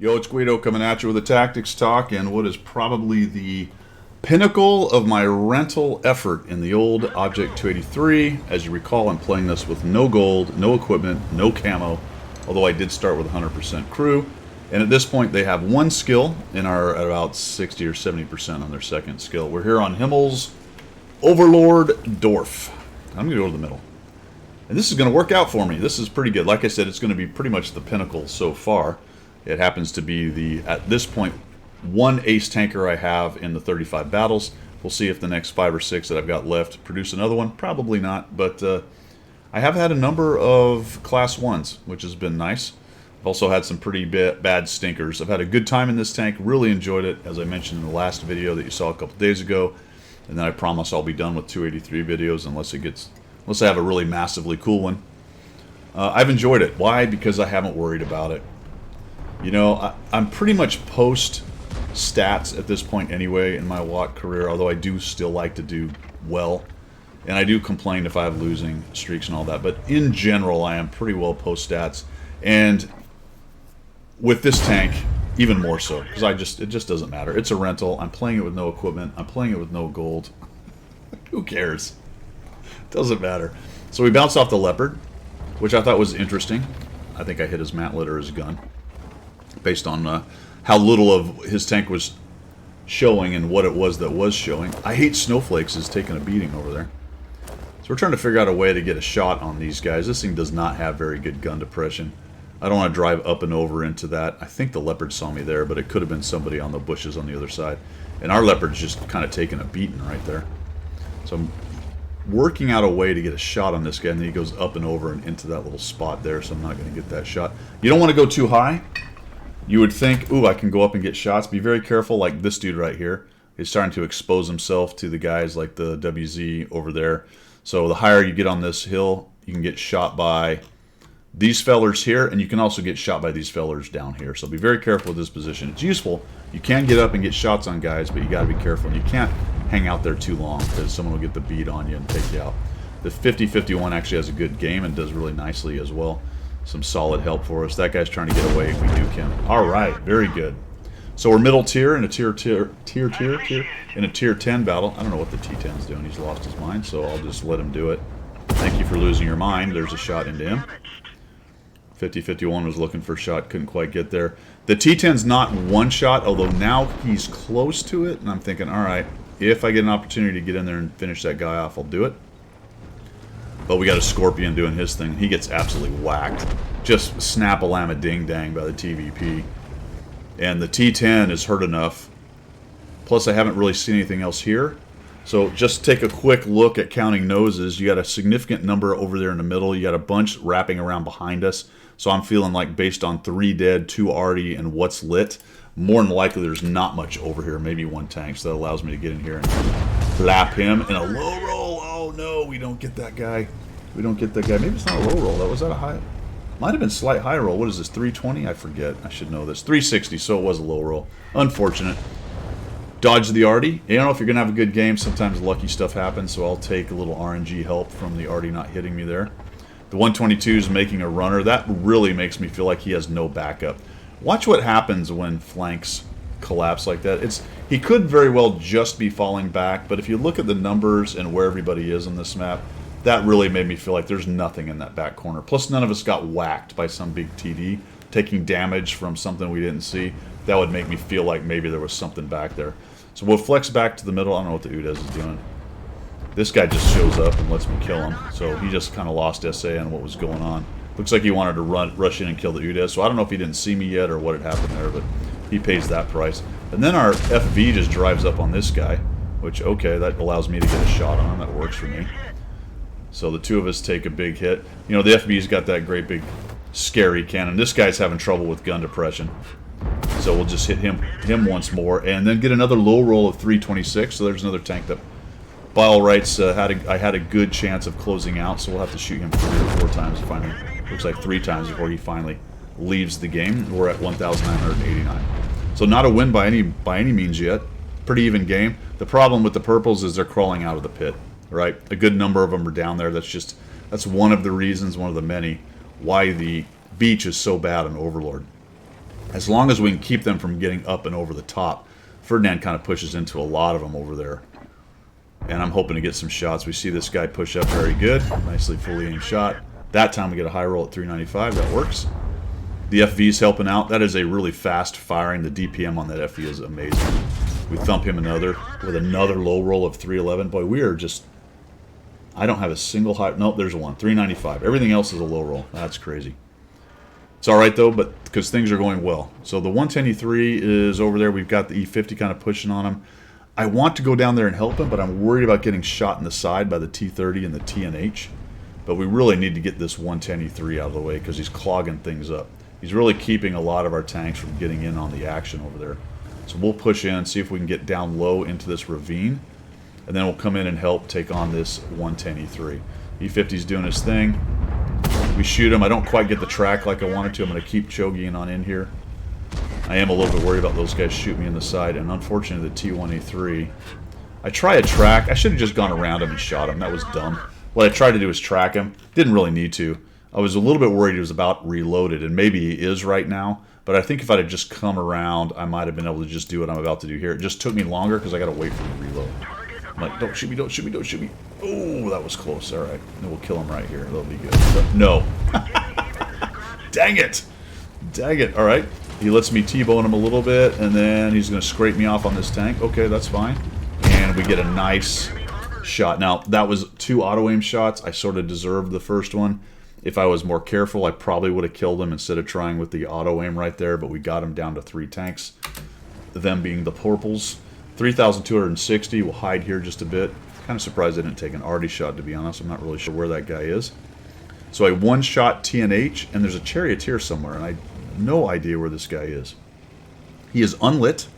Yo, it's Guido coming at you with a tactics talk and what is probably the pinnacle of my rental effort in the old Object 283. As you recall, I'm playing this with no gold, no equipment, no camo, although I did start with 100% crew. And at this point, they have one skill and are at about 60 or 70% on their second skill. We're here on Himmel's Overlord Dorf. I'm going to go to the middle. And this is going to work out for me. This is pretty good. Like I said, it's going to be pretty much the pinnacle so far. It happens to be the, at this point, one ace tanker I have in the 35 battles. We'll see if the next 5 or 6 that I've got left produce another one. Probably not, but I have had a number of class 1s, which has been nice. I've also had some pretty bad stinkers. I've had a good time in this tank, really enjoyed it, as I mentioned in the last video that you saw a couple days ago. And then I promise I'll be done with 283 videos unless I have a really massively cool one. I've enjoyed it. Why? Because I haven't worried about it. You know, I'm pretty much post stats at this point anyway in my WOT career, although I do still like to do well. And I do complain if I have losing streaks and all that. But in general, I am pretty well post stats. And with this tank, even more so. Because it just doesn't matter. It's a rental. I'm playing it with no equipment. I'm playing it with no gold. Who cares? Doesn't matter. So we bounced off the Leopard, which I thought was interesting. I think I hit his mantlet or his gun, based on how little of his tank was showing and what it was that was showing. I hate Snowflakes is taking a beating over there. So we're trying to figure out a way to get a shot on these guys. This thing does not have very good gun depression. I don't want to drive up and over into that. I think the Leopard saw me there, but it could have been somebody on the bushes on the other side. And our Leopard's just kind of taking a beating right there. So I'm working out a way to get a shot on this guy, and then he goes up and over and into that little spot there, so I'm not going to get that shot. You don't want to go too high. You would think, ooh, I can go up and get shots. Be very careful, like this dude right here. He's starting to expose himself to the guys like the WZ over there. So the higher you get on this hill, you can get shot by these fellers here, and you can also get shot by these fellers down here. So be very careful with this position. It's useful. You can get up and get shots on guys, but you got to be careful. And you can't hang out there too long because someone will get the beat on you and take you out. The 50-51 actually has a good game and does really nicely as well. Some solid help for us. That guy's trying to get away. We nuke him. All right, very good. So we're middle tier in a tier in a tier 10 battle. I don't know what the T10's doing. He's lost his mind, so I'll just let him do it. Thank you for losing your mind. There's a shot into him. 50-51 was looking for a shot, couldn't quite get there. The T10's not one shot, although now he's close to it, and I'm thinking, all right, if I get an opportunity to get in there and finish that guy off, I'll do it. But we got a Scorpion doing his thing. He gets absolutely whacked. Just snap-a-llama-ding-dang by the TVP. And the T10 is hurt enough. Plus, I haven't really seen anything else here. So just take a quick look at counting noses. You got a significant number over there in the middle. You got a bunch wrapping around behind us. So I'm feeling like based on 3 dead, 2 arty, and what's lit, more than likely there's not much over here. Maybe 1 tank. So that allows me to get in here and flap him in a low roll. Oh no, we don't get that guy. We don't get that guy. Maybe it's not a low roll. Was that a high? Might have been slight high roll. What is this, 320? I forget. I should know this. 360, so it was a low roll. Unfortunate. Dodge the arty. You know, if you're going to have a good game, sometimes lucky stuff happens, so I'll take a little RNG help from the arty not hitting me there. The 122 is making a runner. That really makes me feel like he has no backup. Watch what happens when flanks collapse like that. He could very well just be falling back, but if you look at the numbers and where everybody is on this map, that really made me feel like there's nothing in that back corner. Plus, none of us got whacked by some big TD, taking damage from something we didn't see. That would make me feel like maybe there was something back there. So we'll flex back to the middle. I don't know what the Udez is doing. This guy just shows up and lets me kill him. So he just kind of lost SA on what was going on. Looks like he wanted to rush in and kill the Udez. So I don't know if he didn't see me yet or what had happened there, but he pays that price. And then our FV just drives up on this guy, which, okay, that allows me to get a shot on him. That works for me. So the 2 of us take a big hit. You know, the FV's got that great big scary cannon. This guy's having trouble with gun depression. So we'll just hit him once more and then get another low roll of 326. So there's another tank that, by all rights, I had a good chance of closing out. So we'll have to shoot him 3 or 4 times. Finally, looks like 3 times before he finally leaves the game. We're at 1,989. So not a win by any means yet. Pretty even game. The problem with the purples is they're crawling out of the pit. Right, a good number of them are down there. That's one of the reasons, one of the many, why the beach is so bad on Overlord. As long as we can keep them from getting up and over the top. Ferdinand kind of pushes into a lot of them over there. And I'm hoping to get some shots. We see this guy push up very good. Nicely fully aimed shot. That time we get a high roll at 395. That works. The FV is helping out. That is a really fast firing. The DPM on that FV is amazing. We thump him with another low roll of 311. Boy, we are just... I don't have a single high... Nope, there's one. 395. Everything else is a low roll. That's crazy. It's all right, though, but because things are going well. So the 110E3 is over there. We've got the E50 kind of pushing on him. I want to go down there and help him, but I'm worried about getting shot in the side by the T30 and the TNH. But we really need to get this 110E3 out of the way because he's clogging things up. He's really keeping a lot of our tanks from getting in on the action over there. So we'll push in, see if we can get down low into this ravine, and then we'll come in and help take on this 110E3. E50's doing his thing. We shoot him. I don't quite get the track like I wanted to. I'm going to keep chogying on in here. I am a little bit worried about those guys shooting me in the side, and unfortunately the T1A3. I try a track. I should have just gone around him and shot him. That was dumb. What I tried to do was track him. Didn't really need to. I was a little bit worried he was about reloaded, and maybe he is right now. But I think if I had just come around, I might have been able to just do what I'm about to do here. It just took me longer because I got to wait for him to reload. I'm like, don't shoot me, don't shoot me, don't shoot me. Oh, that was close. All right. Then we'll kill him right here. That'll be good. But no. Dang it. Dang it. All right. He lets me T-bone him a little bit, and then he's going to scrape me off on this tank. Okay, that's fine. And we get a nice shot. Now, that was 2 auto-aim shots. I sort of deserved the first one. If I was more careful, I probably would have killed him instead of trying with the auto-aim right there, but we got him down to 3 tanks, them being the purples. 3,260. We'll hide here just a bit. Kind of surprised I didn't take an arty shot, to be honest. I'm not really sure where that guy is. So I one-shot TNH, and there's a charioteer somewhere, and I have no idea where this guy is. He is unlit.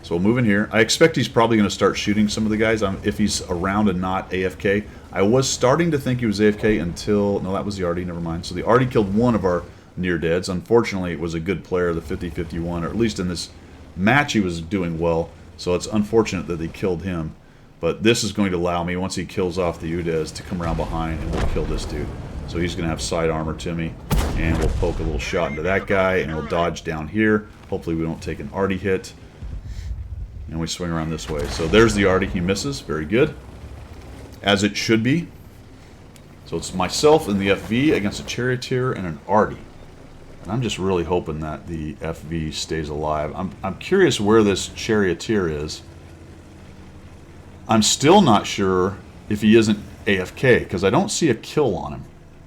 So we'll move in here. I expect he's probably going to start shooting some of the guys if he's around and not AFK. I was starting to think he was AFK until... No, that was the arty. Never mind. So the arty killed one of our near-deads. Unfortunately, it was a good player, the 50-51, or at least in this match he was doing well. So it's unfortunate that they killed him. But this is going to allow me, once he kills off the UDES, to come around behind and we'll kill this dude. So he's going to have side armor to me. And we'll poke a little shot into that guy, and we'll dodge down here. Hopefully we don't take an arty hit. And we swing around this way. So there's the arty. He misses. Very good. As it should be. So it's myself and the FV against a charioteer and an arty. And I'm just really hoping that the FV stays alive. I'm curious where this charioteer is. I'm still not sure if he isn't AFK, because I don't see a kill on him.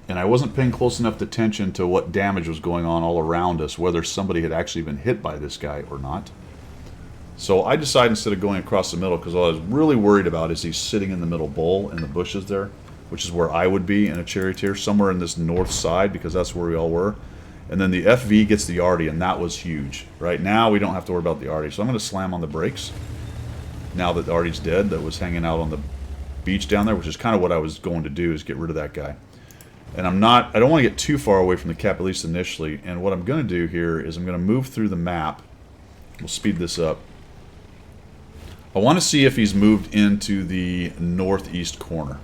And I wasn't paying close enough attention to what damage was going on all around us, whether somebody had actually been hit by this guy or not. So I decided, instead of going across the middle, because all I was really worried about is he's sitting in the middle bowl in the bushes there, which is where I would be in a charioteer, somewhere in this north side, because that's where we all were. And then the FV gets the arty, and that was huge. Right now, we don't have to worry about the arty. So I'm going to slam on the brakes. Now that the arty's dead, that was hanging out on the beach down there, which is kind of what I was going to do, is get rid of that guy. And I don't want to get too far away from the cap, at least initially. And what I'm going to do here is I'm going to move through the map. We'll speed this up. I want to see if he's moved into the northeast corner.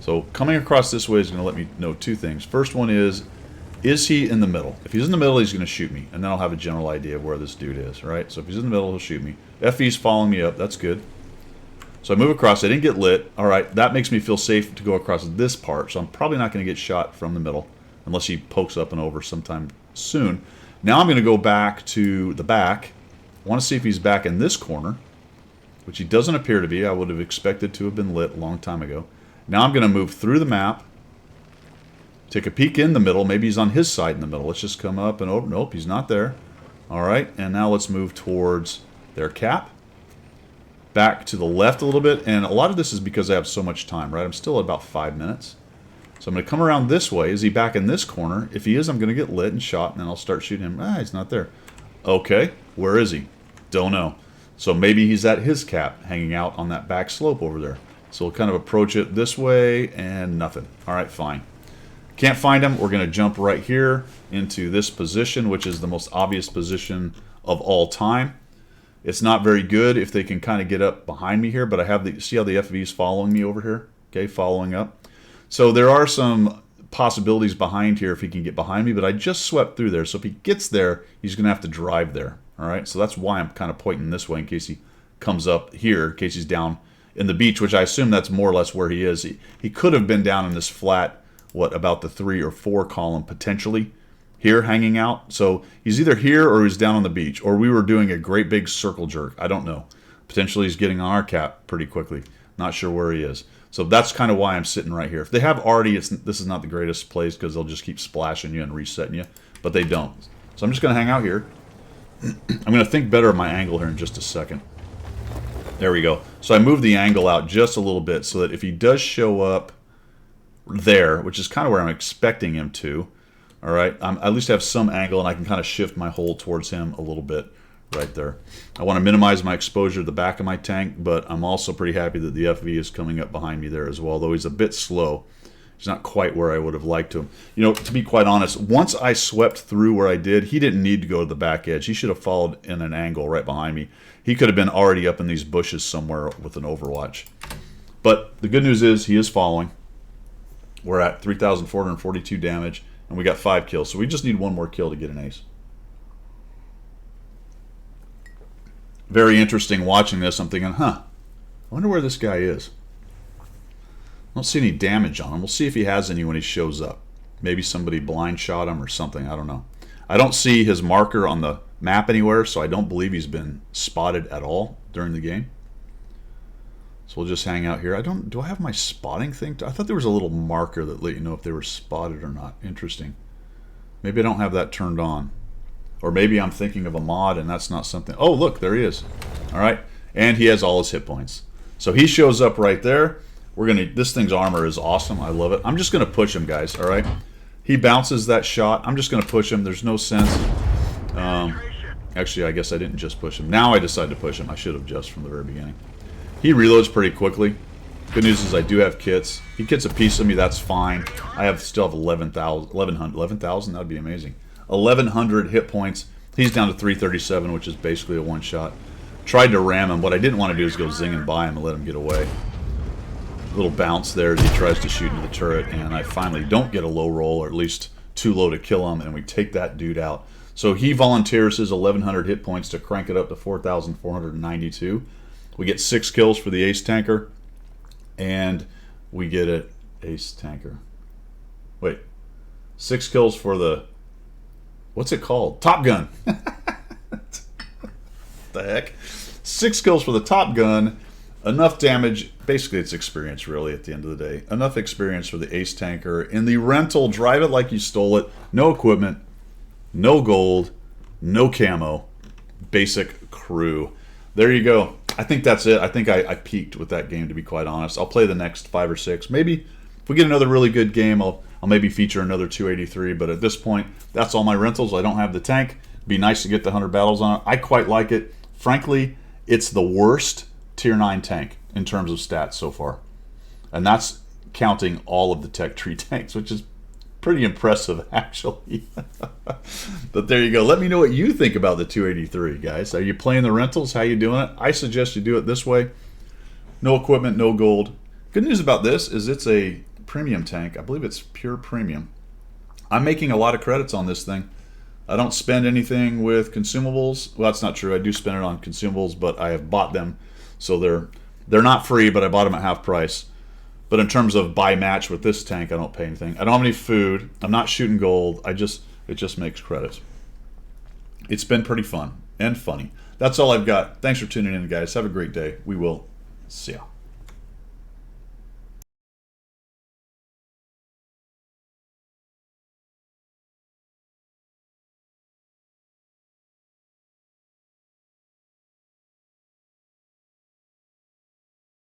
So coming across this way is going to let me know 2 things. First one is he in the middle? If he's in the middle, he's going to shoot me. And then I'll have a general idea of where this dude is, right? So if he's in the middle, he'll shoot me. FV's following me up. That's good. So I move across. I didn't get lit. All right, that makes me feel safe to go across this part. So I'm probably not going to get shot from the middle unless he pokes up and over sometime soon. Now I'm going to go back to the back. I want to see if he's back in this corner, which he doesn't appear to be. I would have expected to have been lit a long time ago. Now I'm going to move through the map, take a peek in the middle. Maybe he's on his side in the middle. Let's just come up and over. Nope, he's not there. All right, and now let's move towards their cap. Back to the left a little bit, and a lot of this is because I have so much time, right? I'm still at about 5 minutes. So I'm going to come around this way. Is he back in this corner? If he is, I'm going to get lit and shot, and then I'll start shooting him. Ah, he's not there. Okay, where is he? Don't know. So maybe he's at his cap, hanging out on that back slope over there. So we'll kind of approach it this way, and nothing. All right, fine. Can't find him. We're going to jump right here into this position, which is the most obvious position of all time. It's not very good if they can kind of get up behind me here, but I have the, see how the FV's following me over here? Okay, following up. So there are some possibilities behind here if he can get behind me, but I just swept through there. So if he gets there, he's going to have to drive there. All right, so that's why I'm kind of pointing this way in case he comes up here, in case he's down in the beach, which I assume that's more or less where he is. He could have been down in this flat, what, about the 3 or 4 column potentially here hanging out. So he's either here or he's down on the beach, or we were doing a great big circle jerk. I don't know. Potentially he's getting on our cap pretty quickly. Not sure where he is. So that's kind of why I'm sitting right here. If they have already, this is not the greatest place because they'll just keep splashing you and resetting you, but they don't. So I'm just going to hang out here. I'm going to think better of my angle here in just a second. There we go. So I moved the angle out just a little bit so that if he does show up there, which is kind of where I'm expecting him to, all right, I at least have some angle and I can kind of shift my hole towards him a little bit right there. I want to minimize my exposure to the back of my tank, but I'm also pretty happy that the FV is coming up behind me there as well, though he's a bit slow. He's not quite where I would have liked him. You know, to be quite honest, once I swept through where I did, he didn't need to go to the back edge. He should have followed in an angle right behind me. He could have been already up in these bushes somewhere with an overwatch. But the good news is he is following. We're at 3,442 damage, and we got 5 kills. So we just need one more kill to get an ace. Very interesting watching this. I'm thinking, I wonder where this guy is. I don't see any damage on him. We'll see if he has any when he shows up. Maybe somebody blind shot him or something. I don't know. I don't see his marker on the map anywhere, so I don't believe he's been spotted at all during the game. So we'll just hang out here. Do I have my spotting thing? I thought there was a little marker that let you know if they were spotted or not. Interesting. Maybe I don't have that turned on. Or maybe I'm thinking of a mod and that's not something. Oh, look, there he is. All right. And he has all his hit points. So he shows up right there. This thing's armor is awesome. I love it. I'm just going to push him, guys. All right. He bounces that shot. I'm just going to push him. There's no sense. Actually, I guess I didn't just push him. Now I decide to push him. I should have just from the very beginning. He reloads pretty quickly. Good news is I do have kits. He gets a piece of me. That's fine. I still have 11,000. 11,000? That would be amazing. 1,100 hit points. He's down to 337, which is basically a one-shot. Tried to ram him. What I didn't want to do is go zinging by him and let him get away. Little bounce there as he tries to shoot into the turret, and I finally don't get a low roll, or at least too low to kill him, and we take that dude out. So he volunteers his 1,100 hit points to crank it up to 4,492. We get 6 kills for the ace tanker, and we get an ace tanker. Wait. 6 kills for the... What's it called? Top Gun. The heck? 6 kills for the Top Gun. Enough damage. Basically, it's experience, really, at the end of the day. Enough experience for the ace tanker. In the rental, drive it like you stole it. No equipment. No gold. No camo. Basic crew. There you go. I think that's it. I think I peaked with that game, to be quite honest. I'll play the next 5 or 6. Maybe if we get another really good game, I'll maybe feature another 283. But at this point, that's all my rentals. I don't have the tank. It'd be nice to get the 100 battles on it. I quite like it. Frankly, it's the worst Tier 9 tank in terms of stats so far. And that's counting all of the Tech Tree tanks, which is pretty impressive, actually. But there you go. Let me know what you think about the 283, guys. Are you playing the rentals? How you doing it? I suggest you do it this way. No equipment, no gold. Good news about this is it's a premium tank. I believe it's pure premium. I'm making a lot of credits on this thing. I don't spend anything with consumables. Well, that's not true. I do spend it on consumables, but I have bought them. So they're not free, but I bought them at half price. But in terms of buy match with this tank, I don't pay anything. I don't have any food. I'm not shooting gold. It just makes credits. It's been pretty fun and funny. That's all I've got. Thanks for tuning in, guys. Have a great day. We will see ya.